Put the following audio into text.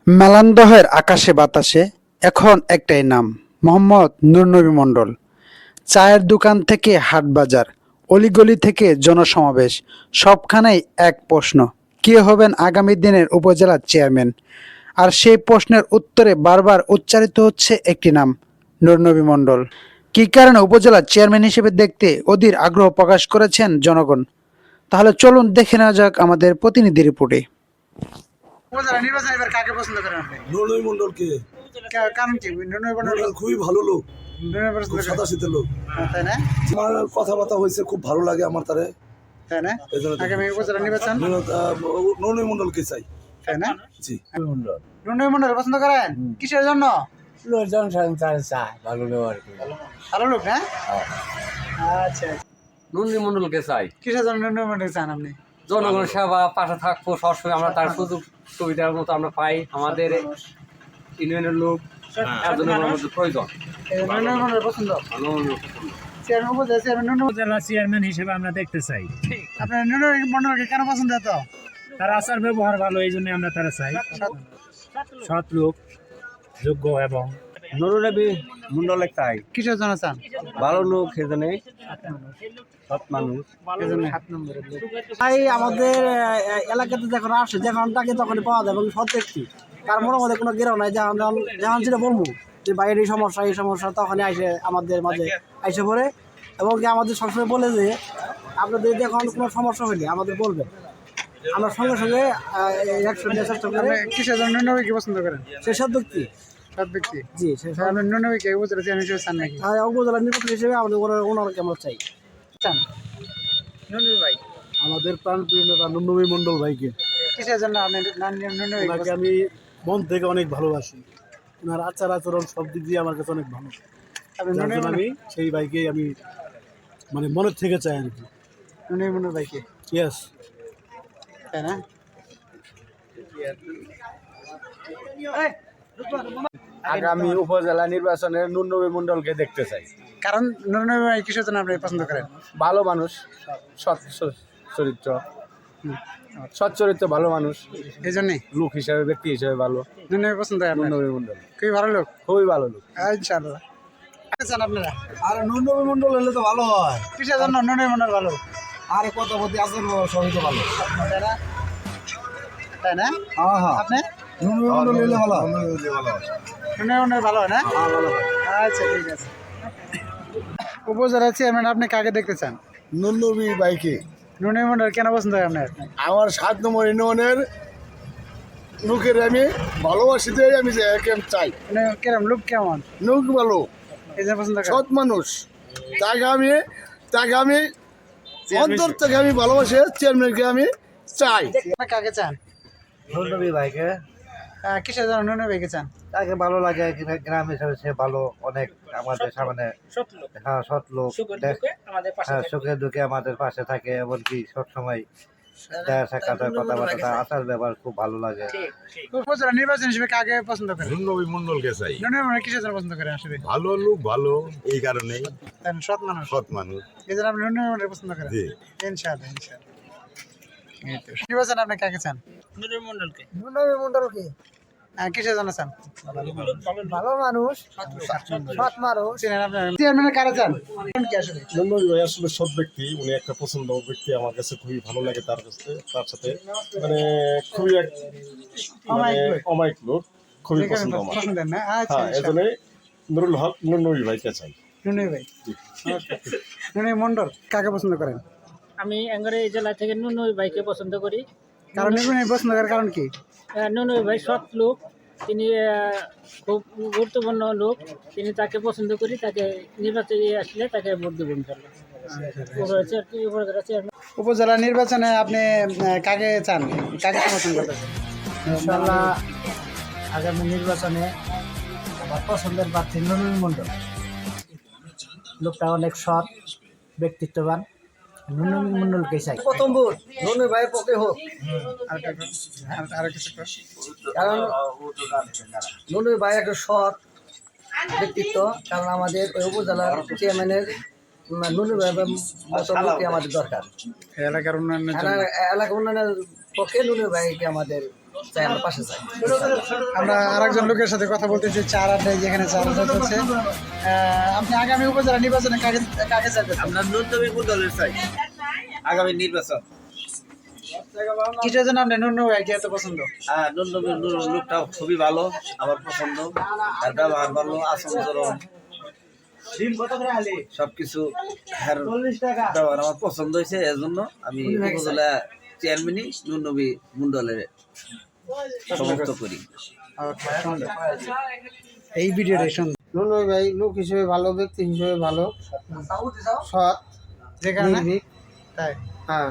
মেলান্দহের আকাশে বাতাসে এখন একটাই নাম, মোহাম্মদ নুরনবী মণ্ডল। চায়ের দোকান থেকে হাট বাজার, অলিগলি থেকে জনসমাবেশ, সবখানেই এক প্রশ্ন: কে হবেন আগামী দিনের উপজেলা চেয়ারম্যান? আর সেই প্রশ্নের উত্তরে বারবার উচ্চারিত হচ্ছে একটি নাম, নুরনবী মণ্ডল। কী কারণে উপজেলা চেয়ারম্যান হিসেবে দেখতে অধীর আগ্রহ প্রকাশ করেছেন জনগণ? তাহলে চলুন দেখে নেওয়া যাক আমাদের প্রতিনিধি রিপোর্টে। উপজেলা নির্বাচন এবার কাকে পছন্দ করেন আপনি? নুরনবী মণ্ডলকে। কারণ কি? নুরনবী মণ্ডল খুবই ভালো লোক, নুরনবী পছন্দ খুব করেন? সাদা শীতের লোক। তাই না? আমার কথাবার্তা হয়েছে, খুব ভালো লাগে আমার তারে। তাই না? এই জন্য আগামী উপজেলা নির্বাচন নুরনবী মণ্ডলকে চাই। তাই না? জি। নুরনবী মণ্ডল পছন্দ করেন? কিসের জন্য? লোকজন চায় ভালো লোক আর কি। ভালো লোক না? আচ্ছা। নুরনবী মণ্ডলকে চাই। কিসের জন্য নুরনবী মণ্ডল চান আপনি? জনগণের সেবা, পাশে থাকবো সবসময়, আমরা তার সুযোগ সুবিধার মতো আমরা পাই। আমাদের ইউনিয়নের লোক এর জন্য আমাদের প্রয়োজন। নুরনবী মণ্ডল পছন্দ। চেয়ারম্যান উপজেলা চেয়ারম্যান নুরনবী উপজেলা চেয়ারম্যান হিসেবে আমরা দেখতে চাই। আপনার নুরনবী মণ্ডলকে কেন পছন্দ এত? তার আচার ব্যবহার ভালো, এই জন্য আমরা তারা চাই। সৎ লোক, যোগ্য এবং নুরনবী মণ্ডলের চাই। কিসের জন্য চান? ভালো লোক, সেজন্য সৎ মানুষ। ভাই আমাদের এলাকাতে যখন আসে, যখন তাকে তখনই পাওয়া যায় এবং সৎ ব্যক্তি, তার মনের মধ্যে কোনো গেরাও নাই। যখন যখন যেটা বলবো যে বাইরের এই সমস্যা তখনই আসে আমাদের মাঝে আইসে পড়ে, এবং কি আমাদের সবসময় বলে যে আপনাদের যখন কোনো সমস্যা হলে আমাদের বলবেন, আমরা সঙ্গে সঙ্গে অ্যাকশন নেওয়ার চেষ্টা করি। কিসের জন্য নুরনবীকে পছন্দ করেন? সে সৎ ব্যক্তি। সৎ ব্যক্তি। জি, সে আপনি নুরনবীকে উপজেলা চেয়ারম্যান হিসেবে চান নাকি? উপজেলা নির্বাচন হিসেবে আমাদের ওনারকে আমরা চাই। চান নুরনবী ভাই? আমাদের প্রাণপ্রিয় নেতা নুরনবী মণ্ডল ভাইকে। কিসের জন্য আপনি নুরনবী? ওনাকে আমি মন থেকে অনেক ভালোবাসি। ওনার আচার আচরণ সব দিক দিয়ে আমার কাছে অনেক ভালো। আপনি যার নুরনবী জন্য আমি সেই ভাইকে আমি মানে মনের থেকে চাই আর কি। নুরনবী মণ্ডল ভাইকে, ইয়েস। তাই না? আগামী উপজেলা নির্বাচনে নুরনবী মণ্ডলকে দেখতে চাই। কারণ নুরনবী ভাই কিসের জন্য আপনি পছন্দ করেন? ভালো মানুষ, সৎ চরিত্র, সৎ চরিত্র, ভালো মানুষ, এই জন্যই লোক হিসাবে, ব্যক্তি হিসাবে ভালো। নুরনবী পছন্দ হয় আপনার? নুরনবী মণ্ডল খুবই ভালো লোক। খুবই ভালো লোক। ইনশাআল্লাহ। চান আপনারা? আর নুরনবী মণ্ডল হলে তো ভালো হয়। কিসের জন্য নুরনবী মণ্ডল ভালো? আর কথাপতি আছেন সবই তো ভালো। তাই না? তাই না? হ্যাঁ হ্যাঁ, আপনি নুরনবী মণ্ডল হলে ভালো। নুরনবী মণ্ডল ভালো হয় না? আচ্ছা, ঠিক আছে। উপজেলা চেয়ারম্যান আপনি কাকে দেখতে চান? নুরনবী ভাইকে। নুরনবী মণ্ডল কেন পছন্দ হয় আপনার? আমার 7 নম্বর ইউনিয়নের লোকের আমি ভালোবাসি, আমি যে একে চাই। মানে কেমন লোক, কেমন লোক ভালো, এই জন্য পছন্দ করেন? সৎ মানুষ। তাকে আমি অন্তর থেকে আমি ভালোবাসি। চেয়ারম্যানকে আমি চাই। আপনি কাকে চান? নুরনবী ভাইকে। কিসের জন্য নুরনবী ভাইকে চান? তাকে ভালো লাগে, গ্রাম হিসাবে সে ভালো, অনেক আমাদের সামনে সৎ লোক, হ্যাঁ, সুখে দুঃখে আমাদের পাশে থাকে, এমনকি সবসময় দেখা সাক্ষাৎ কথাবার্তা, আচার ব্যবহার খুব ভালো লাগে। উপজেলা নির্বাচন হিসেবে কাকে পছন্দ করেন? নুরনবী মণ্ডলকে চাই। নুরনবী মণ্ডল কিসের জন্য পছন্দ করেন আসলে? ভালো লোক, ভালো এই কারণেই সৎ মানুষ, সৎ মানুষ। এই জন্য আপনি নুরনবী মণ্ডল পছন্দ করেন? জি। ইনশাআল্লাহ। নির্বাচন আপনি কাকে চান? নুরনবী মণ্ডলকে। কিসের জন্য চান? ভালো মানুষ, সৎ মানুষ। চেয়ারম্যানের কারে চান? কি আসলে? নুরনবী ভাই আসলে সৎ ব্যক্তি, উনি একটা পছন্দ ব্যক্তি, আমার কাছে খুবই ভালো লাগে তার সাথে মানে খুবই এক মানে অমায়িক লোক, খুবই পছন্দ আমার। পছন্দের না? আচ্ছা, হ্যাঁ, এজন্যই নুরুল হক নুরনবী ভাইকে চাই। নুরনবী ভাই। নুরনবী মণ্ডল কাকে পছন্দ করেন? আমি এঙ্গারে জেলা থেকে নুনবী ভাইকে পছন্দ করি। কারণ নুরনবী পছন্দ করার কারণ কি? নুনবী ভাই সৎ লোক, তিনি খুব গুরুত্বপূর্ণ লোক, তিনি তাকে পছন্দ করি। তাকে নির্বাচনে আসলে তাকে ভোট দেবেন। উপজেলা নির্বাচনে আপনি কাকে চান, কাকে সমর্থন করতেন? ইনশাআল্লাহ আগামী নির্বাচনে আমার পছন্দের প্রার্থী নুরনবী মণ্ডল। লোকটা অনেক সৎ, ব্যক্তিত্ববান। নুরনবী মণ্ডলকে চাই। প্রথম ভোট নুরনবী ভাইয়ের পক্ষে হোক, কারণ নুরনবী ভাই একটা সৎ ব্যক্তিত্ব। কারণ আমাদের ওই উপজেলার চেয়ারম্যানের নুরনবী ভাই মতো লোকই আমাদের দরকার। এলাকার উন্নয়নের জন্য। এলাকা উন্নয়নের পক্ষে নুরনবী ভাইকে আমাদের চাই আমরা পাশে চাই। আমরা আরেকজন লোকের সাথে কথা বলতেছি, চার আড্ডায় যেখানে চার আড্ডা চলছে। আপনি আগামী উপজেলা নির্বাচনে কাকে কাকে চাইবেন? আমরা ন্যূনতম দলের চাই আগামী নির্বাচন। কিসের জন্য আপনার নুরনবী ভাইকে এত পছন্দ? হ্যাঁ, ন্যূনতম লোকটা খুবই ভালো, আমার পছন্দ। তার ব্যবহার ভালো, আচরণ সবকিছু ব্যবহার আমার পছন্দ হয়েছে। এজন্য আমি উপজেলা চেয়ারম্যানই নুরনবী মন্ডলের সমর্থ করি। এই ভিডিওটা শুনুন। নুনই ভাই লোক হিসেবে ভালো, ব্যক্তি হিসেবে ভালো, সৎ, যে কারণে নির্ভীক। তাই হ্যাঁ।